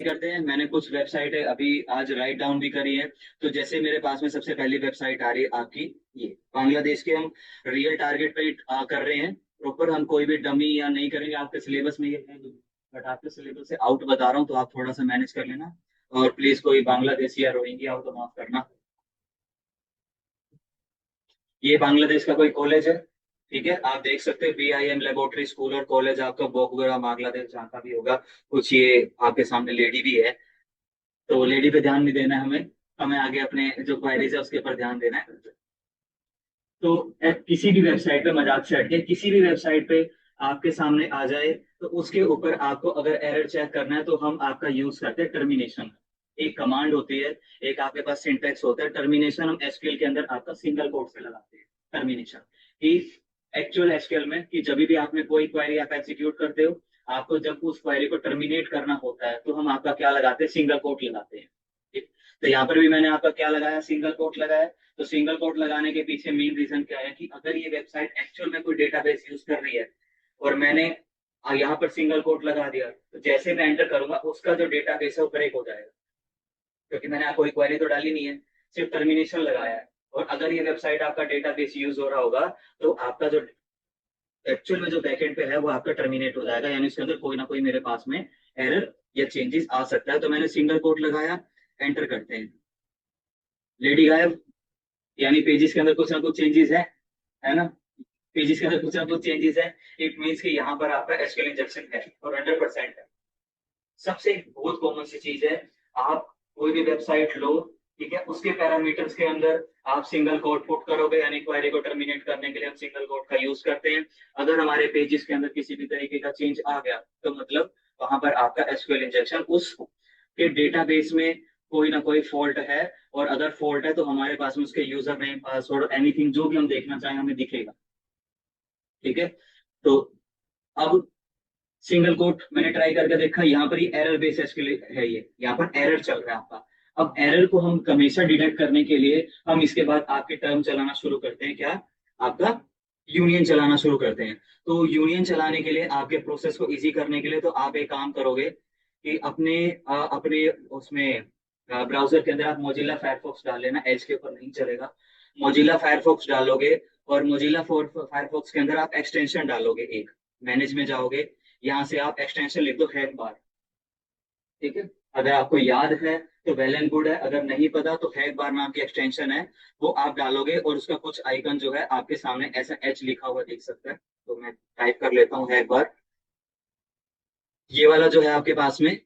करते हैं। मैंने कुछ वेबसाइटें अभी आज राइट डाउन भी करी है। तो जैसे मेरे पास में सबसे पहली वेबसाइट आ रही है आपकी, ये बांग्लादेश के हम रियल टारगेट पे कर रहे हैं। प्रॉपर हम कोई भी डमी या नहीं करेंगे, आपके सिलेबस में ये है, बट आपके सिलेबस से आउट बता रहा हूँ तो आप थोड़ा सा मैनेज कर लेना। और प्लीज कोई बांग्लादेशी या रोहिंग्या हो तो माफ करना। ये बांग्लादेश का कोई कॉलेज है। ठीक है, आप देख सकते हैं BIM लेबोरेटरी स्कूल और कॉलेज आपका बोगबरा बांग्लादेश जहाँ का भी होगा। कुछ ये आपके सामने लेडी भी है, तो लेडी पे ध्यान नहीं देना है हमें। हमें आगे अपने जो क्वायरीज है उसके ऊपर ध्यान देना है। तो किसी भी वेबसाइट पे, मजाक से हटके किसी भी वेबसाइट पे आपके सामने आ जाए, तो उसके ऊपर आपको अगर एरर चेक करना है तो हम आपका यूज करते हैं टर्मिनेशन। एक कमांड होती है, एक आपके पास सिंटेक्स होता है टर्मिनेशन। हम SQL के अंदर आपका सिंगल कोट से लगाते हैं टर्मिनेशन। कि एक्चुअल SQL में कि जब भी आपने कोई क्वेरी आप एग्जीक्यूट करते हो, आपको जब उस क्वेरी को टर्मिनेट करना होता है तो हम आपका क्या लगाते हैं, सिंगल कोट लगाते हैं। ठीक? तो यहाँ पर भी मैंने आपका क्या लगाया, सिंगल कोट लगाया। तो सिंगल कोट लगाने के पीछे मेन रीजन क्या है कि अगर ये वेबसाइट एक्चुअल में कोई डेटाबेस यूज कर रही है और मैंने यहाँ पर सिंगल कोट लगा दिया, तो जैसे मैं एंटर करूंगा उसका जो डेटाबेस है वो ब्रेक हो जाएगा, क्योंकि मैंने कोई क्वेरी तो डाली नहीं है, सिर्फ टर्मिनेशन लगाया है। और अगर ये वेबसाइट आपका डेटाबेस यूज हो रहा होगा तो आपका जो एक्चुअल में जो बैकएंड पे है वो आपका टर्मिनेट हो जाएगा, यानी उसके अंदर कोई ना कोई मेरे पास में एरर या चेंजेस आ सकता है। तो मैंने सिंगल कोट लगाया, एंटर करते हैं। लेडी गायब, यानी पेजेस के अंदर कुछ ना कुछ चेंजेस है ना। पेजेस के अंदर कुछ ना कुछ चेंजेस है। इट मीन्स कि यहाँ पर आपका SQL इंजेक्शन है और 100% है। सबसे बहुत कॉमन सी चीज है, आप कोई भी वेबसाइट लो, ठीक है, उसके पैरामीटर्स के अंदर आप सिंगल कोट पुट करोगे, यानी क्वेरी को टर्मिनेट करने के लिए हम सिंगल कोट का यूज करते हैं। अगर हमारे पेजेस के अंदर किसी भी तरीके का चेंज आ गया तो मतलब वहां पर आपका SQL इंजेक्शन उस के डेटाबेस में कोई ना कोई फॉल्ट है। और अगर फॉल्ट है तो हमारे पास में उसके यूजर नेम, पासवर्ड, एनीथिंग जो भी हम देखना चाहें हमें दिखेगा। ठीक है। तो अब सिंगल कोट मैंने ट्राई करके देखा, यहाँ पर ही एरर बेस है, ये यहाँ पर एरर चल रहा है आपका। अब एरर को हम हमेशा डिटेक्ट करने के लिए हम इसके बाद आपके टर्म चलाना शुरू करते हैं, क्या, आपका यूनियन चलाना शुरू करते हैं। तो यूनियन चलाने के लिए, आपके प्रोसेस को इजी करने के लिए, तो आप एक काम करोगे कि अपने उसमें ब्राउजर के अंदर आप मोजिल्ला फायरफॉक्स डाल लेना, एज के ऊपर नहीं चलेगा। मोजिल्ला फायरफॉक्स डालोगे और मोजिल्ला फायरफॉक्स के अंदर आप एक्सटेंशन डालोगे एक, मैनेज में जाओगे, यहाँ से आप एक्सटेंशन लिख दो हैक बार। ठीक है, अगर आपको याद है तो वेल एंड गुड है, अगर नहीं पता तो हैक बार नाम की एक्सटेंशन है, वो आप डालोगे और उसका कुछ आइकन जो है आपके सामने ऐसा H लिखा हुआ दिख सकता है। तो मैं टाइप कर लेता हूँ हैक बार। ये वाला जो है आपके पास में,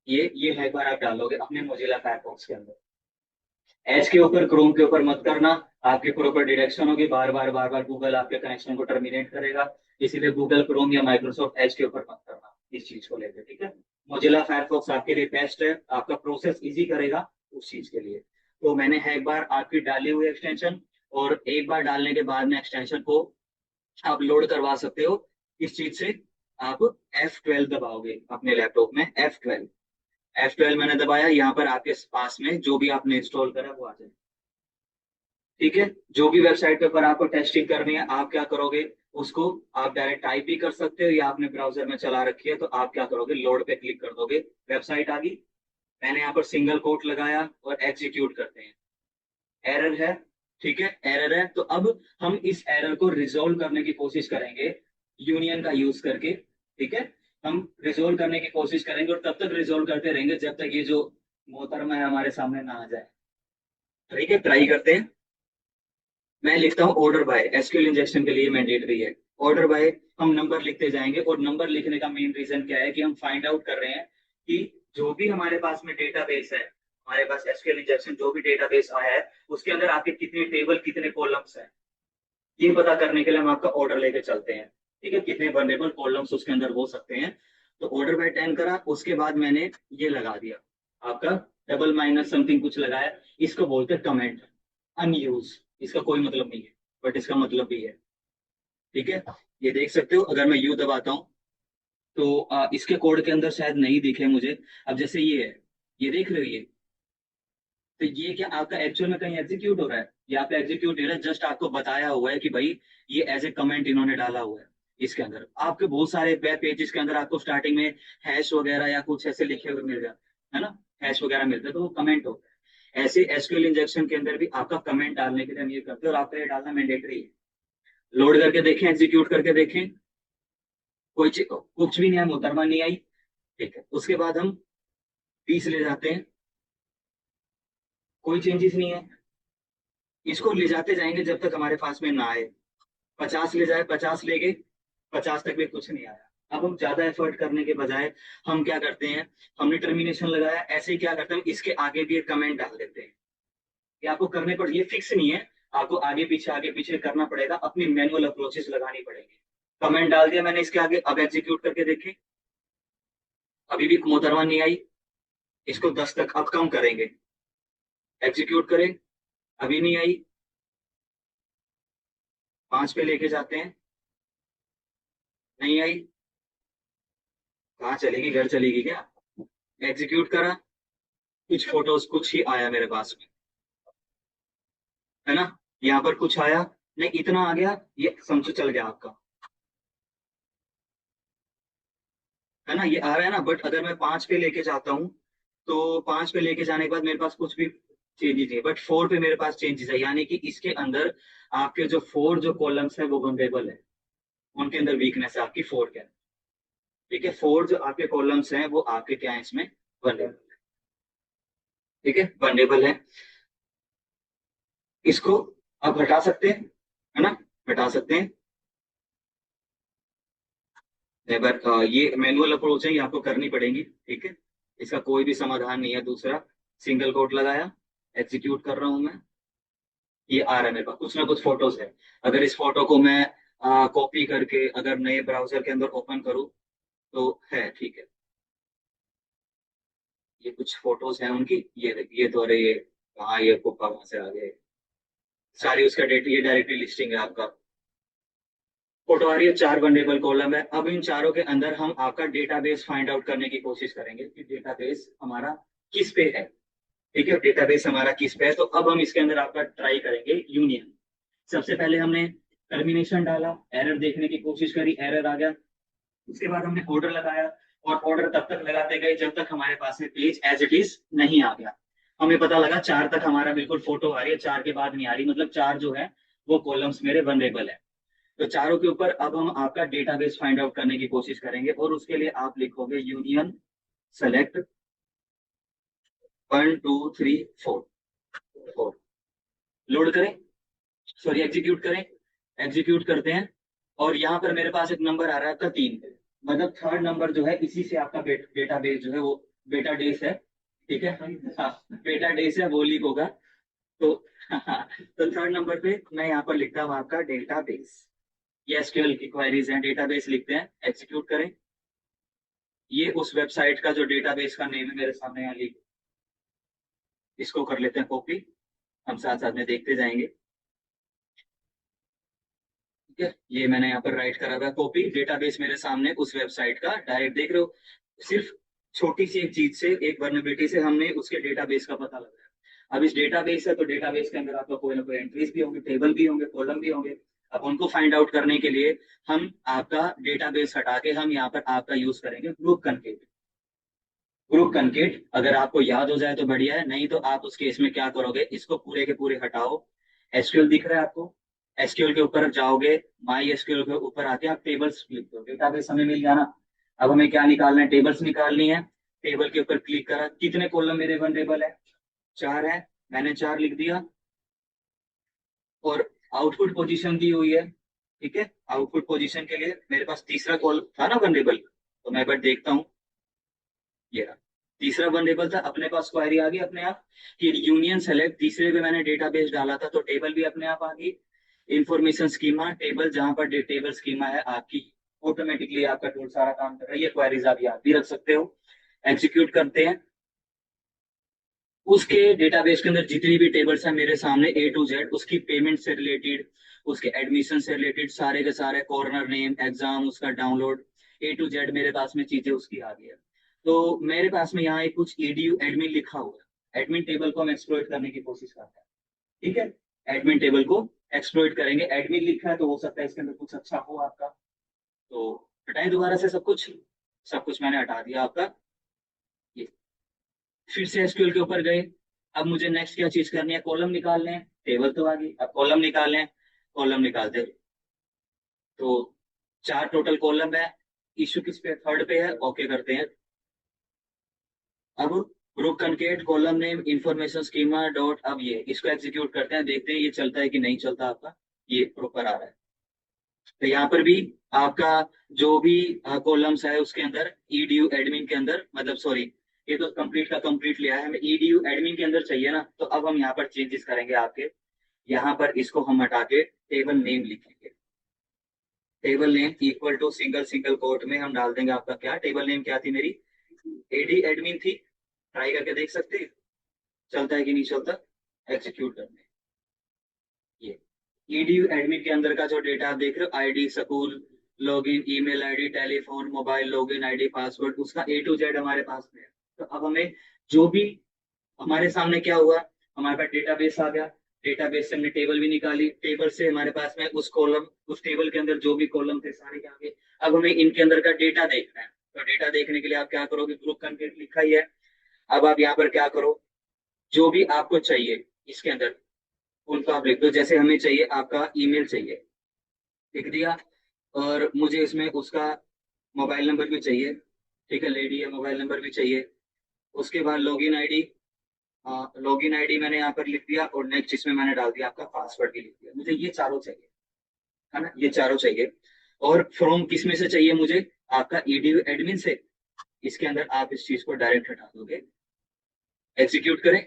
ये हैक बार आप डालोगे अपने मोजिला फायरफॉक्स के अंदर। एज के ऊपर, क्रोम के ऊपर मत करना, आपके प्रॉपर डिरेक्शन होगी, बार बार बार बार गूगल आपके कनेक्शन को टर्मिनेट करेगा। इसीलिए गूगल क्रोम या माइक्रोसॉफ्ट एज के ऊपर मत करना इस चीज को लेकर। ठीक है, मोजिला फायरफॉक्स आपके लिए बेस्ट है, आपका प्रोसेस इजी करेगा उस चीज के लिए। तो मैंने है एक बार आपकी डाली हुई एक्सटेंशन, और एक बार डालने के बाद में एक्सटेंशन को आप लोड करवा सकते हो इस चीज से। आप F12 दबाओगे अपने लैपटॉप में, F12 मैंने दबाया, यहाँ पर आपके पास में जो भी आपने इंस्टॉल करा वो आ जाए। ठीक है, जो भी वेबसाइट के ऊपर आपको टेस्टिंग करनी है आप क्या करोगे, उसको आप डायरेक्ट टाइप भी कर सकते हो या आपने ब्राउजर में चला रखी है तो आप क्या करोगे, लोड पे क्लिक कर दोगे, वेबसाइट आ गई। मैंने यहाँ पर सिंगल कोट लगाया और एग्जीक्यूट करते हैं। एरर है, ठीक है, एरर है, तो अब हम इस एरर को रिजोल्व करने की कोशिश करेंगे यूनियन का यूज करके। ठीक है, हम रिजोल्व करने की कोशिश करेंगे और तब तक रिजोल्व करते रहेंगे जब तक ये जो मोहतरमा है हमारे सामने ना आ जाए। ठीक है, ट्राई करते हैं। मैं लिखता हूँ ऑर्डर बाय, SQL इंजेक्शन के लिए मैंडेटरी है ऑर्डर बाय। हम नंबर लिखते जाएंगे, और नंबर लिखने का मेन रीजन क्या है कि हम फाइंड आउट कर रहे हैं कि जो भी हमारे पास में डेटाबेस है, हमारे पास SQL इंजेक्शन जो भी डेटाबेस आया है उसके अंदर आपके कितने टेबल, कितने कॉलम्स हैं, ये पता करने के लिए हम आपका ऑर्डर लेके चलते हैं। ठीक है, कितने वनरेबल कॉलम्स उसके अंदर हो सकते हैं। तो ऑर्डर बाय 10 करा, उसके बाद मैंने ये लगा दिया आपका डबल माइनस समथिंग कुछ लगाया। इसको बोलते हैं कमेंट, अनयूज, इसका कोई मतलब नहीं है बट इसका मतलब भी है। ठीक है, ये देख सकते हो, अगर मैं यू दबाता हूँ तो इसके कोड के अंदर शायद नहीं दिखे मुझे। अब जैसे ये है, ये देख रहे हो ये, तो ये क्या आपका एक्चुअल में कहीं एग्जीक्यूट हो रहा है, या पे एग्जीक्यूट नहीं हो रहा है, जस्ट आपको बताया हुआ है कि भाई ये एज ए कमेंट इन्होंने डाला हुआ है। इसके अंदर आपके बहुत सारे वेब पेजेस के अंदर आपको स्टार्टिंग में हैश वगैरह या कुछ ऐसे लिखे हुए मिल जाए, है ना, हैश वगैरह मिलते हैं तो वो कमेंट होता है। ऐसे एसक्यूएल इंजेक्शन के अंदर भी आपका कमेंट डालने के लिए हम ये करते हैं, और आपका ये डालना मैंडेटरी है। लोड करके देखें, एग्जीक्यूट करके देखें, कुछ भी नहीं है, मुहतरमा नहीं आई। ठीक है, उसके बाद हम 20 ले जाते हैं, कोई चेंजेस नहीं है। इसको ले जाते जाएंगे जब तक हमारे पास में ना आए। 50 ले जाए, 50 ले गए, 50 तक भी कुछ नहीं आया। अब हम ज्यादा एफर्ट करने के बजाय हम क्या करते हैं, हमने टर्मिनेशन लगाया, ऐसे ही क्या करते हैं, हम इसके आगे भी एक कमेंट डाल देते हैं। ये आपको करने पड़, ये फिक्स नहीं है, आपको आगे पीछे करना पड़ेगा, अपनी मैनुअल अप्रोचेस लगानी पड़ेगी। कमेंट डाल दिया मैंने इसके आगे, अब एग्जीक्यूट करके देखें, अभी भी मोहतरमा नहीं आई। इसको 10 तक अब कम करेंगे, एग्जीक्यूट करें, अभी नहीं आई। 5 पे लेके जाते हैं, नहीं आई। कहाँ चलेगी, घर चलेगी क्या। एग्जीक्यूट करा, कुछ फोटोज कुछ ही आया मेरे पास में, है ना, यहाँ पर कुछ आया, नहीं इतना आ गया, ये समझो चल गया आपका, है ना, ये आ रहा है ना। बट अगर मैं 5 पे लेके जाता हूँ, तो 5 पे लेके जाने के बाद मेरे पास कुछ भी चेंजेस नहीं, बट 4 पे मेरे पास चेंजेस है, यानी कि इसके अंदर आपके जो 4 जो कॉलम्स है वो वनरेबल है, उनके अंदर वीकनेस है आपकी 4 के अंदर। ठीक है, 4 जो आपके कॉलम्स हैं वो आपके क्या है इसमें, वनरेबल है। ठीक है, वनरेबल है। इसको आप हटा सकते हैं, है ना, हटा सकते हैं। बट ये मैनुअल अप्रोच है, ये आपको करनी पड़ेगी। ठीक है, इसका कोई भी समाधान नहीं है दूसरा। सिंगल कोट लगाया, एग्जीक्यूट कर रहा हूं मैं, ये आ रहा है मेरे पास, कुछ ना कुछ फोटोज है। अगर इस फोटो को मैं कॉपी करके अगर नए ब्राउजर के अंदर ओपन करूँ तो है, ठीक है, ये कुछ फोटोज हैं उनकी, ये देखिए, ये तो अरे ये कहाँ, ये कोपा वहां से आ गए, सारी उसका डेटा, ये डायरेक्टली लिस्टिंग है आपका। फोटो आ रही है, 4 वनरेबल कॉलम है। अब इन चारों के अंदर हम आपका डेटाबेस फाइंड आउट करने की कोशिश करेंगे कि डेटाबेस हमारा किस पे है। ठीक है, डेटाबेस हमारा किस पे है, तो अब हम इसके अंदर आपका ट्राई करेंगे यूनियन। सबसे पहले हमने टर्मिनेशन डाला, एरर देखने की कोशिश करी, एरर आ गया। उसके बाद हमने ऑर्डर लगाया, और ऑर्डर तब तक लगाते गए जब तक हमारे पास में पेज एज इट इज नहीं आ गया। हमें पता लगा 4 तक हमारा बिल्कुल फोटो आ रही है, 4 के बाद नहीं आ रही, मतलब 4 जो है वो कॉलम्स मेरे वनरेबल है। तो चारों के ऊपर अब हम आपका डेटाबेस फाइंड आउट करने की कोशिश करेंगे, और उसके लिए आप लिखोगे यूनियन सेलेक्ट 1 2 3 4। फोर लोड करें, सॉरी एग्जीक्यूट करें, एग्जीक्यूट करते हैं, और यहाँ पर मेरे पास एक नंबर आ रहा है आपका 3, मतलब थर्ड नंबर जो है, इसी से आपका डेटाबेस जो है वो बेटा डेस है। ठीक है, हाँ, बेटा डेस है, वो लीक होगा। तो तो थर्ड नंबर पे मैं यहाँ पर लिखता हूँ आपका डेटाबेस। ये एसक्यूएल की क्वेरीज हैं, डेटाबेस लिखते हैं, एग्जीक्यूट करें। ये उस वेबसाइट का जो डेटाबेस का नेम है मेरे सामने यहाँ लिख, इसको कर लेते हैं कॉपी, हम साथ साथ में देखते जाएंगे। ठीक है, ये मैंने यहाँ पर राइट करा हुआ है कॉपी, डेटाबेस मेरे सामने उस वेबसाइट का डायरेक्ट देख रहे हो। सिर्फ छोटी सी एक चीज से, एक वर्नेबिलिटी से हमने उसके डेटाबेस का पता लगाया। अब इस डेटाबेस है तो डेटाबेस के अंदर आपका कोई ना कोई एंट्रीज भी होंगे, टेबल भी होंगे, कॉलम भी होंगे। अब उनको फाइंड आउट करने के लिए हम आपका डेटाबेस हटा के हम यहाँ पर आपका यूज करेंगे ग्रुप कनकेट। ग्रुप कनकेट अगर आपको याद हो जाए तो बढ़िया है, नहीं तो आप उस केस में क्या करोगे, इसको पूरे के पूरे हटाओ। एसक्यूएल दिख रहा है आपको, एसक्यूएल के ऊपर जाओगे, माई एसक्यूएल के ऊपर आके आप टेबल्स क्लिक करो, डेटाबेस हमें मिल गया ना। अब हमें क्या निकालना है, टेबल्स निकालनी है। टेबल के ऊपर क्लिक करा, कितने कॉलम मेरे वनरेबल है, 4 है, मैंने 4 लिख दिया। और आउटपुट पोजीशन दी हुई है। ठीक है, आउटपुट पोजीशन के लिए मेरे पास तीसरा कॉल था ना वनरेबल, तो मैं बट देखता हूँ, ये रहा, तीसरा वनरेबल था, अपने पास क्वेरी आ गई अपने आप कि यूनियन सेलेक्ट। तीसरे पे मैंने डेटाबेस डाला था तो टेबल भी अपने आप आ गई। इंफॉर्मेशन स्कीमा टेबल, जहां पर टेबल स्कीमा है आपकी, ऑटोमेटिकली आपका टूल सारा काम कर रहा है। ये क्वेरीज आप याद भी रख सकते हो। एग्जीक्यूट करते हैं, उसके डेटाबेस के अंदर जितनी भी टेबल्स हैं मेरे सामने ए टू जेड, उसकी पेमेंट से रिलेटेड, उसके एडमिशन से रिलेटेड सारे के सारे, कॉर्नर नेम, एग्जाम, उसका डाउनलोड, ए टू जेड मेरे पास में चीजें उसकी आ गई है। तो मेरे पास में यहाँ एक कुछ एडीयू एडमिन लिखा हुआ है, एडमिन टेबल को हम एक्सप्लोइट करने की कोशिश करते हैं। ठीक है, एडमिन टेबल को एक्सप्लोइट करेंगे, एडमिन लिखा है तो हो सकता है इसके अंदर कुछ अच्छा हो आपका। तो हटाएं दोबारा से सब कुछ, सब कुछ मैंने हटा दिया आपका। ये फिर से एसक्यूएल के ऊपर गए। अब मुझे नेक्स्ट क्या चीज करनी है, कॉलम निकालने हैं, टेबल तो आ गई, अब कॉलम निकालने हैं। कॉलम निकालते हैं। तो 4 टोटल कॉलम है। इशू किस पे, थर्ड पे है, ओके करते हैं। अब group concat column name information schema dot, अब ये इसको एग्जीक्यूट करते हैं, देखते हैं ये चलता है कि नहीं चलता आपका। ये प्रॉपर आ रहा है। तो यहाँ पर भी आपका जो भी कॉलम्स है उसके अंदर ईडीयू एडमिन के अंदर, मतलब सॉरी, ये तो कंप्लीट का कंप्लीट लिया है, हमें ईडीयू एडमिन के अंदर चाहिए ना, तो अब हम यहाँ पर चेंजेस करेंगे आपके। यहाँ पर इसको हम हटा के टेबल नेम लिखेंगे। Table name equal to single single quote में हम डाल देंगे आपका क्या, टेबल नेम क्या थी मेरी, एडी एडमिन थी। ट्राई करके देख सकते हैं चलता है कि नहीं चलता। एग्जीक्यूट करने, ये ईडीयू एडमिन के अंदर का जो डेटा आप देख रहे हो, ID, school, login, email ID, telephone, mobile, login ID, password, उसका ए टू जेड हमारे पास में है। तो अब हमें जो भी, हमारे सामने क्या हुआ, हमारे पास डेटाबेस आ गया। डेटाबेस से हमने टेबल भी निकाली, टेबल से हमारे पास में उस कॉलम, उस टेबल के अंदर जो भी कॉलम थे सारे के आगे। अब हमें इनके अंदर का डेटा देखना है। तो डेटा देखने के लिए आप क्या करोगे, ग्रुप कंटेंट लिखा ही है। अब आप यहाँ पर क्या करो, जो भी आपको चाहिए इसके अंदर उनको आप लिख दो। जैसे हमें चाहिए आपका ईमेल चाहिए, लिख दिया। और मुझे इसमें उसका मोबाइल नंबर भी चाहिए, ठीक है, लेडी है, मोबाइल नंबर भी चाहिए। उसके बाद लॉगिन आईडी, लॉगिन आईडी मैंने यहाँ पर लिख दिया, और नेक्स्ट इसमें मैंने डाल दिया आपका पासवर्ड भी लिख दिया। मुझे ये चारों चाहिए, है ना, ये चारों चाहिए। और फ्रॉम किस में से चाहिए मुझे, आपका ईडीयू एडमिन से। इसके अंदर आप इस चीज को डायरेक्ट हटा दोगे। एग्जीक्यूट करें,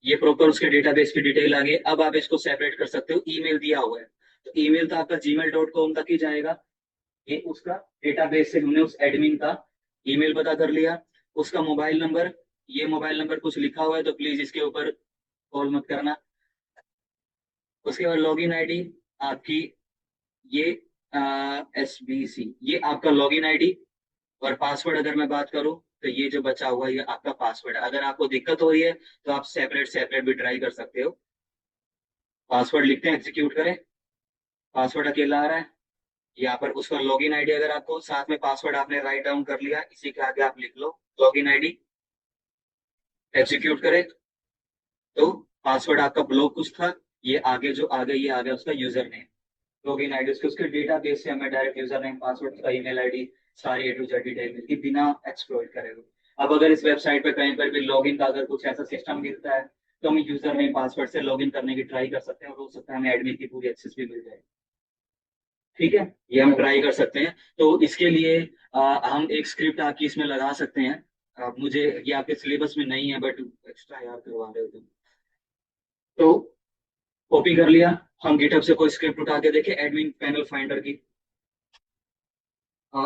ये प्रॉपर उसके डेटाबेस की डिटेल आ गई। अब आप इसको सेपरेट कर सकते हो, ईमेल दिया हुआ है तो ईमेल तो आपका gmail.com तक ही जाएगा। ये उसका डेटाबेस से हमने उस एडमिन का ईमेल पता कर लिया। उसका मोबाइल नंबर, ये मोबाइल नंबर कुछ लिखा हुआ है तो प्लीज इसके ऊपर कॉल मत करना। उसके बाद लॉगिन आईडी आपकी, ये SBC, ये आपका लॉगिन आईडी। और पासवर्ड अगर मैं बात करूं तो ये जो बचा हुआ है ये आपका पासवर्ड है। अगर आपको दिक्कत हो रही है तो आप सेपरेट सेपरेट भी ट्राई कर सकते हो। पासवर्ड लिखते हैं, एग्जीक्यूट करें। पासवर्ड अकेला आ रहा है। यहाँ पर उसका लॉगिन आईडी, अगर आपको साथ में पासवर्ड आपने राइट डाउन कर लिया, इसी के आगे आप लिख लो लॉगिन आईडी। एग्जीक्यूट करें तो पासवर्ड आपका ब्लॉक कुछ था, ये आगे जो आ गया, ये आ गया उसका यूजर नेम। लॉगिन आईडी उसके डेटा बेस से हमें डायरेक्ट यूजर नेम, पासवर्ड, उसका ईमेल आईडी, सारी ए टू जेड डिटेल मिलती बिना एक्सप्लोइट करेगा। अब अगर इस वेबसाइट पे कहीं पर भी लॉगिन का अगर कुछ ऐसा सिस्टम मिलता है तो हम यूजर नेम पासवर्ड से लॉगिन करने की ट्राई कर सकते हैं, और हो सकता है हमें एडमिन की पूरी एक्सेस भी मिल जाए। ठीक है, ये हम ट्राई कर सकते हैं। तो इसके लिए हम एक स्क्रिप्ट आपकी इसमें लगा सकते हैं। मुझे ये आपके सिलेबस में नहीं है बट एक्स्ट्रा याद करवा रहे हो तुम। तो कॉपी कर लिया। हम गिटहब से कोई स्क्रिप्ट उठा के देखें, एडमिन पैनल फाइंडर की,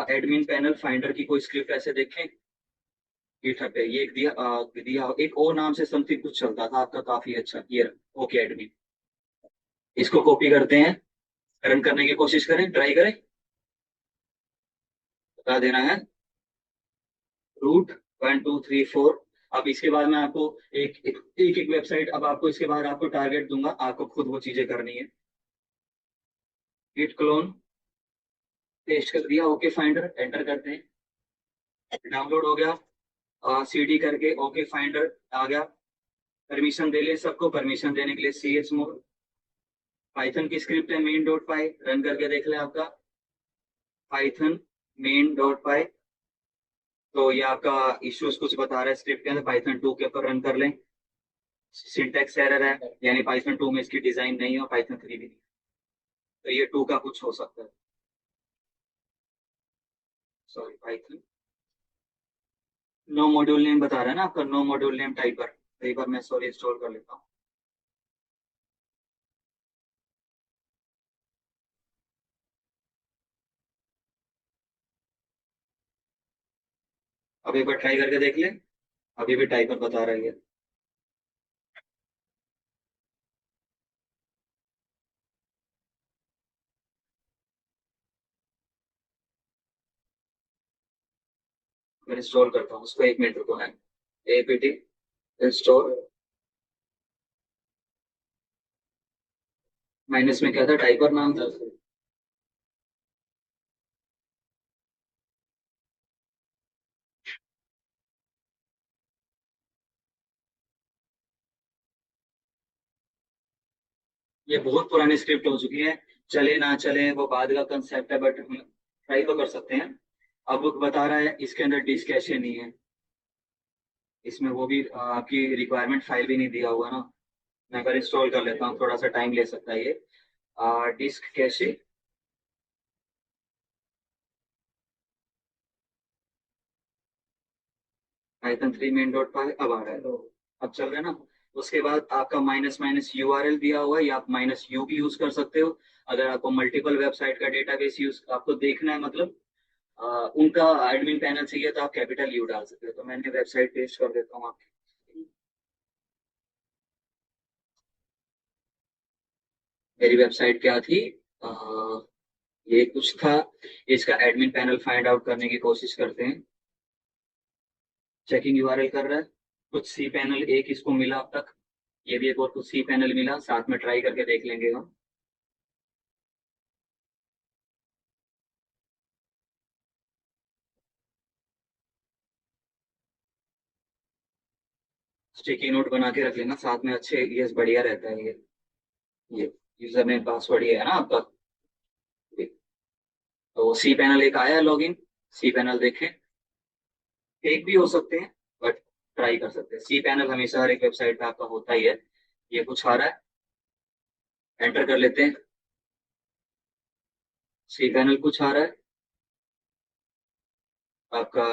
एडमिन पैनल फाइंडर की कोई स्क्रिप्ट ऐसे देखें गिटहब पे। ये एक दिया, दिया एक ओ नाम से समथिंग कुछ चलता था आपका, काफी अच्छा, ये ओके एडमिन। इसको कॉपी करते हैं, रन करने की कोशिश करें, ट्राई करें। बता देना है रूट 1 2 3 4। अब इसके बाद मैं आपको एक वेबसाइट, अब आपको इसके बाद आपको टारगेट दूंगा, आपको खुद वो चीजें करनी है। गिट क्लोन, पेस्ट कर दिया, ओके फाइंडर एंटर करते हैं। डाउनलोड हो गया, CD करके ओके फाइंडर आ गया। परमिशन दे ले सबको, परमिशन देने के लिए chmod, पाइथन की स्क्रिप्ट है main.py, रन करके देख ले आपका पाइथन main.py। तो ये आपका इश्यूज कुछ बता रहा है स्क्रिप्ट के अंदर, पाइथन 2 के ऊपर रन कर लें। सिंटैक्स एरर है, यानी पाइथन 2 में इसकी डिजाइन नहीं है, पाइथन 3 भी नहीं। तो ये 2 का कुछ हो सकता है, sorry Python. No module name बता रहा है ना आपका, नो मॉड्यूल नेम टाइपर। तो एक बार मैं सॉरी इंस्टॉल कर लेता हूँ। अब एक बार ट्राई करके देख ले, अभी भी टाइपर बता रही है। मैं इंस्टॉल करता हूँ उसको, 1 मिनट रुको है। APT इंस्टॉल, माइनस में क्या था, टाइपर नाम था। ये बहुत पुरानी स्क्रिप्ट हो चुकी है। चले ना चले वो बाद का कंसेप्ट है, बट हम ट्राई तो कर सकते हैं। अब वो बता रहा है इसके अंदर डिस्क कैशे नहीं है। इसमें वो भी आपकी रिक्वायरमेंट फाइल भी नहीं दिया हुआ ना। मैं अगर इंस्टॉल कर लेता हूँ, थोड़ा सा टाइम ले सकता है ये। Disk cache, Python 3 main dot py अब आ रहा है। अब चल रहा है ना। उसके बाद आपका माइनस माइनस यूआरएल दिया हुआ है, या आप माइनस यू भी यूज कर सकते हो। अगर आपको मल्टीपल वेबसाइट का डेटाबेस यूज आपको देखना है, मतलब उनका एडमिन पैनल चाहिए, तो आप कैपिटल यू डाल सकते हो। तो मैंने वेबसाइट पेस्ट कर देता हूँ आपकी। मेरी वेबसाइट क्या थी? अ, ये कुछ था। इसका एडमिन पैनल फाइंड आउट करने की कोशिश करते हैं। चेकिंग यूआरएल कर रहा है। कुछ सी पैनल एक इसको मिला अब तक। ये भी एक और कुछ सी पैनल मिला, साथ में ट्राई करके देख लेंगे हम। स्टिकी नोट बना के रख लेना साथ में, अच्छे ये बढ़िया रहता है ये यूजर नेम पासवर्ड ये है ना आपका। तो सी पैनल एक आया है लॉगिन। सी पैनल देखें। फेक भी हो सकते हैं, बट ट्राई कर सकते हैं। सी पैनल हमेशा हर एक वेबसाइट पे आपका होता ही है। ये कुछ आ रहा है, एंटर कर लेते हैं। सी पैनल कुछ आ रहा है आपका।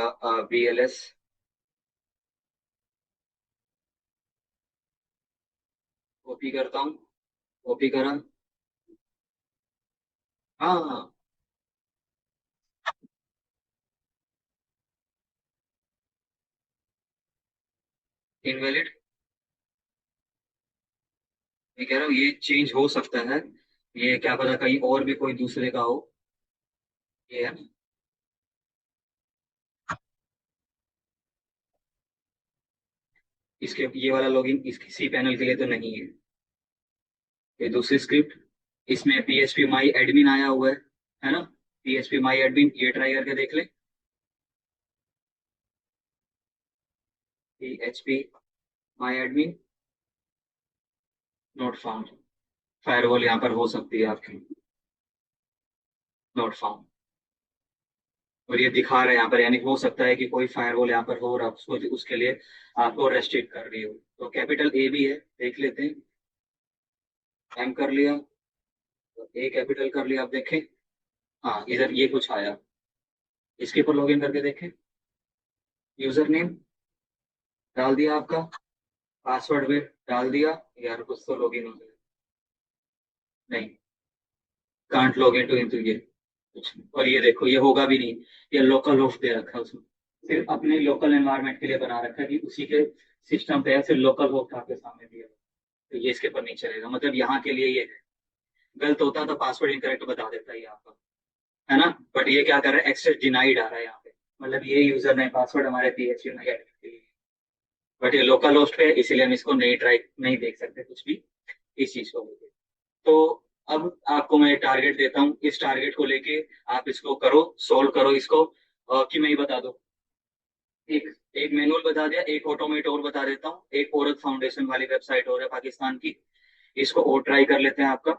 BLS कॉपी करता हूँ। कॉपी करा। हाँ हाँ। इनवैलिड। मैं कह रहा हूँ ये चेंज हो सकता है। ये क्या पता कहीं और भी कोई दूसरे का हो। ये है। इसके ये वाला लॉगिन इस सी पैनल के लिए तो नहीं है। ये दूसरी स्क्रिप्ट। इसमें PHP माई एडमिन आया हुआ है ना। PHP माई एडमिन ये ट्राई करके देख ले। PHP my admin not found. Firewall यहाँ पर हो सकती है आपकी। Not found. और ये दिखा रहा है यहाँ पर, यानी हो सकता है कि कोई फायरवॉल यहाँ पर हो और आप उसको उसके लिए आपको रेस्ट्रिक्ट कर रही हो। तो कैपिटल ए भी है, देख लेते हैं। एम कर लिया। ए कैपिटल कर लिया, आप देखें। हाँ, इधर ये कुछ आया। इसके ऊपर लॉगिन करके देखें। यूजर नेम डाल दिया आपका। पासवर्ड भी डाल दिया। यार कुछ तो लॉगिन हो गया। नहीं, can't log in to into ये कुछ नहीं। और ये देखो ये होगा भी नहीं। ये लोकल होस्ट दे रखा है उसमें। सिर्फ अपने लोकल एनवायरनमेंट के लिए बना रखा है कि उसी के सिस्टम पे है, सिर्फ लोकल होस्ट आपके सामने दिया है। तो ये इसके ऊपर नहीं चलेगा, मतलब यहाँ के लिए ये है। गलत होता तो पासवर्ड इनकरेक्ट बता देता है ये आपका, है ना। बट ये क्या कर रहा है, एक्सेस डिनाइड आ रहा है यहाँ पे। मतलब ये यूजर नेम पासवर्ड हमारे PHP में get के लिए। बट ये लोकल होस्ट पे है, इसीलिए हम इसको नहीं ट्राई नहीं देख सकते कुछ भी इस चीज को लेके। तो अब आपको मैं टारगेट देता हूँ, इस टारगेट को लेके आप इसको करो, सोल्व करो इसको। कि मैं ही बता दूं। एक एक मैनुअल बता दिया, एक ऑटोमेट और बता देता हूँ। एक औरत फाउंडेशन वाली वेबसाइट और है पाकिस्तान की। इसको और ट्राई कर लेते हैं आपका।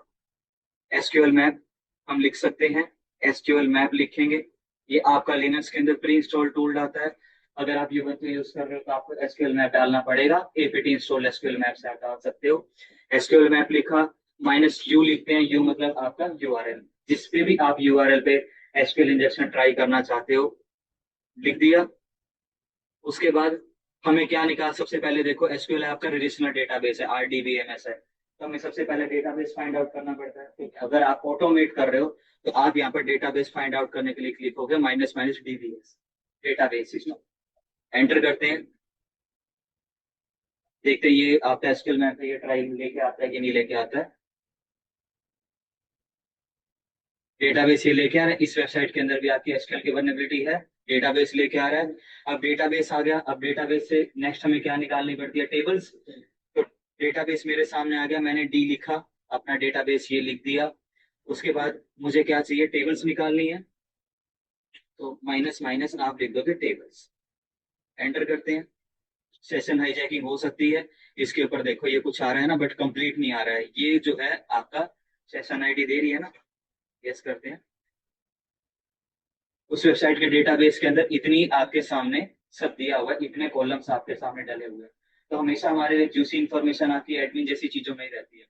SQL मैप हम लिख सकते हैं। SQL मैप लिखेंगे। ये आपका लिनक्स के अंदर प्री इंस्टॉल टूल आता है। अगर आप यूबंटू यूज कर रहे हो तो आपको SQL मैप डालना पड़ेगा। APT इंस्टॉल SQL मैप से आप डाल सकते हो। SQL मैप लिखा। -u लिखते हैं, यू मतलब आपका URL। जिस पे भी आप URL पे SQL इंजेक्शन ट्राई करना चाहते हो, लिख दिया। उसके बाद हमें क्या निकाल, सबसे पहले देखो SQL आपका रिलेशनल डेटाबेस है, RDBMS है। तो हमें सबसे पहले डेटाबेस फाइंड आउट करना पड़ता है। ठीक है? अगर आप ऑटोमेट कर रहे हो तो आप यहाँ पर डेटाबेस फाइंड आउट करने के लिए क्लिक हो गया minus minus DBS database system. Enter करते हैं। देखते हैं ये आपका SQL मैप पे ये ट्राई लेके आता है कि नहीं लेके आता है। डेटाबेस ये लेके आ रहा है। इस वेबसाइट के अंदर भी आपकी SQL की वर्नेबिलिटी है। डेटाबेस लेके आ रहा है। अब डेटाबेस आ गया। अब डेटाबेस से नेक्स्ट हमें क्या निकालनी पड़ती है, टेबल्स। तो डेटाबेस मेरे सामने आ गया, मैंने डी लिखा। अपना डेटाबेस ये लिख दिया। उसके बाद मुझे क्या चाहिए, टेबल्स निकालनी है। तो माइनस माइनस आप लिख दोगे टेबल्स। एंटर करते हैं। सेशन हाईजैकिंग हो सकती है। इसके ऊपर देखो ये कुछ आ रहा है ना, बट कंप्लीट नहीं आ रहा है। ये जो है आपका सेशन आईडी दे रही है ना, यस करते हैं। उस वेबसाइट के डेटाबेस के अंदर इतनी आपके सामने सब दिया हुआ है, इतने कॉलम्स आपके सामने डले हुए हैं। तो हमेशा हमारे जूसी इंफॉर्मेशन आपकी एडमिन जैसी चीजों में ही रहती है।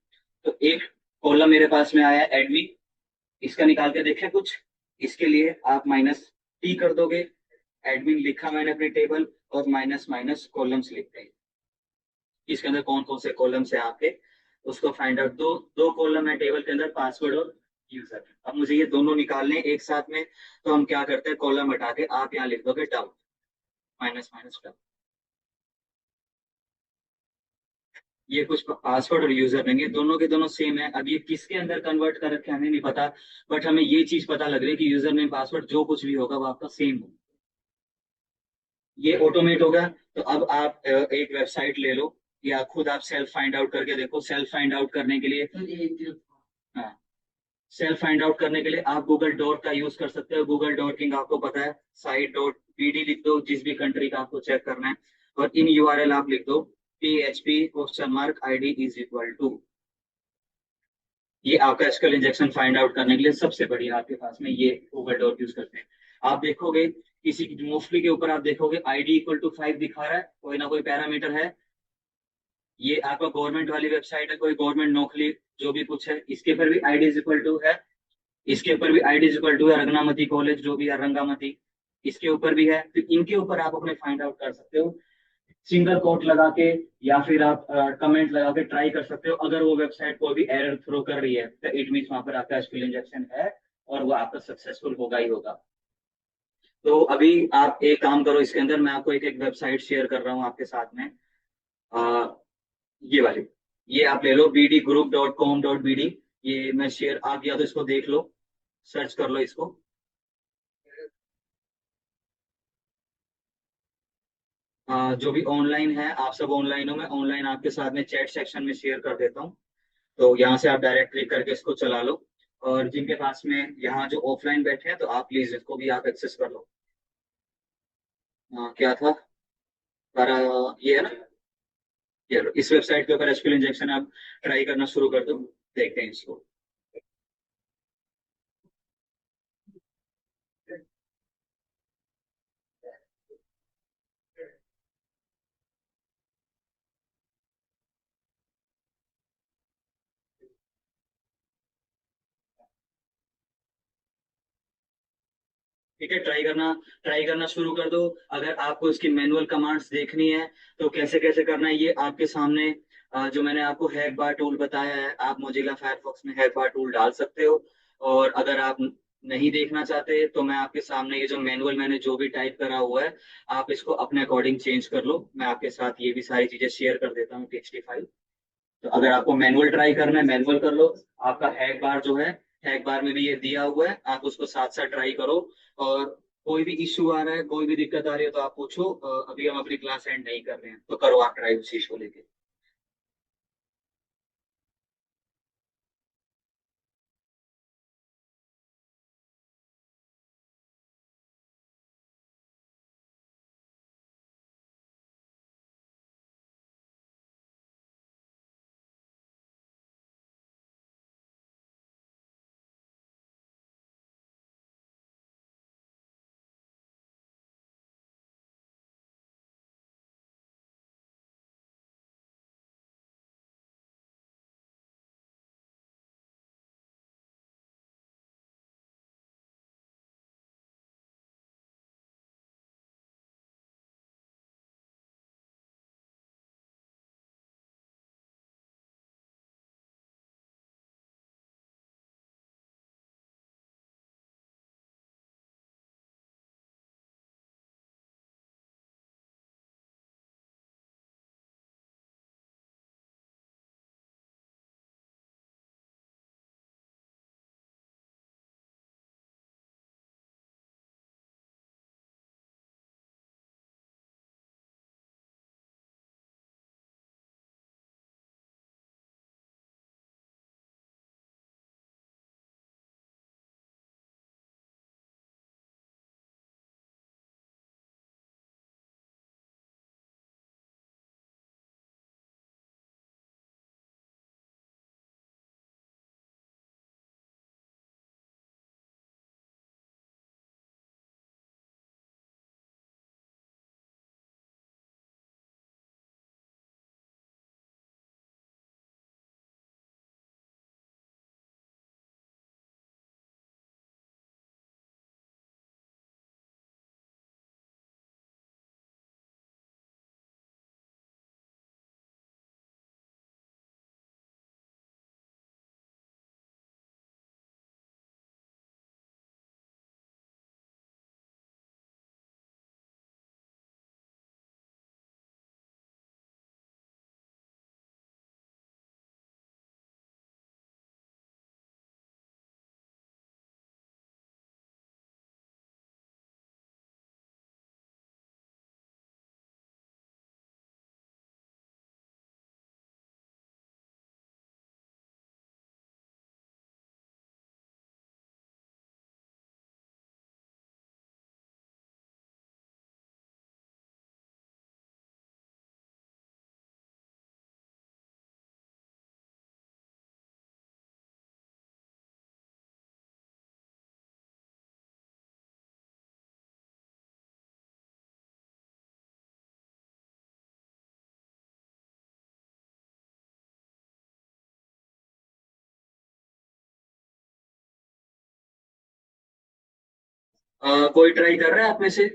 तो एक कॉलम मेरे पास में आया है एडमिन, इसका निकाल के देखें कुछ। इसके लिए आप माइनस टी कर दोगे। एडमिन लिखा मैंने अपनी टेबल, और माइनस माइनस कॉलम्स लिख देंगे। इसके अंदर कौन कौन से कॉलम्स है आपके, उसको फाइंड आउट। दो दो कॉलम है टेबल के अंदर, पासवर्ड और यूजर। अब मुझे ये दोनों निकालने हैं एक साथ में। तो हम क्या करते हैं, कॉलम हटा के आप यहाँ लिख दोगे डाउट, माइनस माइनस डाउट। ये कुछ पासवर्ड और यूजर देंगे, दोनों के दोनों सेम है। अब ये किसके अंदर कन्वर्ट कर रखे हैं हमें नहीं पता, बट हमें ये चीज पता लग रही है कि यूजर नेम पासवर्ड जो कुछ भी होगा वो आपका सेम हो। ये ऑटोमेट होगा। तो अब आप एक वेबसाइट ले लो, या खुद आप सेल्फ फाइंड आउट करके देखो। सेल्फ फाइंड आउट करने के लिए, हाँ, सेल्फ फाइंड आउट करने के लिए आप गूगल डॉट का यूज कर सकते हो। गूगल डॉट किंग आपको पता है, साइट डॉट बीडी लिख दो जिस भी कंट्री का आपको चेक करना है, और इन यूआरएल आप लिख दो php question mark id is equal to. ये आपका एसक्यूएल इंजेक्शन फाइंड आउट करने के लिए सबसे बढ़िया आपके पास में ये गूगल डॉट यूज करते हैं। आप देखोगे किसी की मोस्टली के ऊपर आप देखोगे आईडी इक्वल टू 5 दिखा रहा है, कोई ना कोई पैरामीटर है। ये आपका गवर्नमेंट वाली वेबसाइट है, कोई गवर्नमेंट नौकरी जो भी कुछ है, इसके ऊपर भी आईडी इक्वल टू है। इसके ऊपर भी आईडी इक्वल टू है, रंगनामती कॉलेज जो भी है, रंगामती, इसके ऊपर भी है। तो इनके ऊपर आप अपने फाइंड आउट कर सकते हो, सिंगल कोट लगा के, या फिर आप कमेंट लगा के ट्राई कर सकते हो। अगर वो वेबसाइट कोई भी एरर थ्रो कर रही है तो इट मीन वहां पर आपका एसक्यूएल इंजेक्शन है, और वो आपका सक्सेसफुल होगा ही होगा। तो अभी आप एक काम करो, इसके अंदर मैं आपको एक एक वेबसाइट शेयर कर रहा हूँ आपके साथ में। आ, ये वाली, ये आप ले लो bdgroup.com.bd। ये मैं शेयर, आप या तो इसको देख लो, सर्च कर लो इसको। जो भी ऑनलाइन है, आप सब ऑनलाइन हो, मैं ऑनलाइन आपके साथ में चैट सेक्शन में शेयर कर देता हूँ। तो यहाँ से आप डायरेक्ट क्लिक करके इसको चला लो। और जिनके पास में यहाँ जो ऑफलाइन बैठे हैं, तो आप प्लीज इसको भी आप एक्सेस कर लो। क्या था सारा, ये है ना, ये इस वेबसाइट के ऊपर एसक्यूएल इंजेक्शन आप ट्राई करना शुरू कर दो, देखते हैं इसको। ठीक है, ट्राई करना शुरू कर दो। अगर आपको इसकी मैनुअल कमांड्स देखनी है तो कैसे कैसे करना है, ये आपके सामने जो मैंने आपको हैक बार टूल बताया है, आप मोजिला फायरफॉक्स में हैक बार टूल डाल सकते हो। और अगर आप नहीं देखना चाहते तो मैं आपके सामने ये जो मैनुअल मैंने जो भी टाइप करा हुआ है, आप इसको अपने अकॉर्डिंग चेंज कर लो। मैं आपके साथ ये भी सारी चीजें शेयर कर देता हूँ टीएक्सटी फाइल। तो अगर आपको मैनुअल ट्राई करना है, मैनुअल कर लो। आपका हैक बार जो है, हैक बार में भी ये दिया हुआ है, आप उसको साथ साथ ट्राई करो। और कोई भी इश्यू आ रहा है, कोई भी दिक्कत आ रही है तो आप पूछो। अभी हम अपनी क्लास एंड नहीं कर रहे हैं, तो करो आप ट्राई उस इश्यू को लेके। कोई ट्राई कर रहा है आप में से?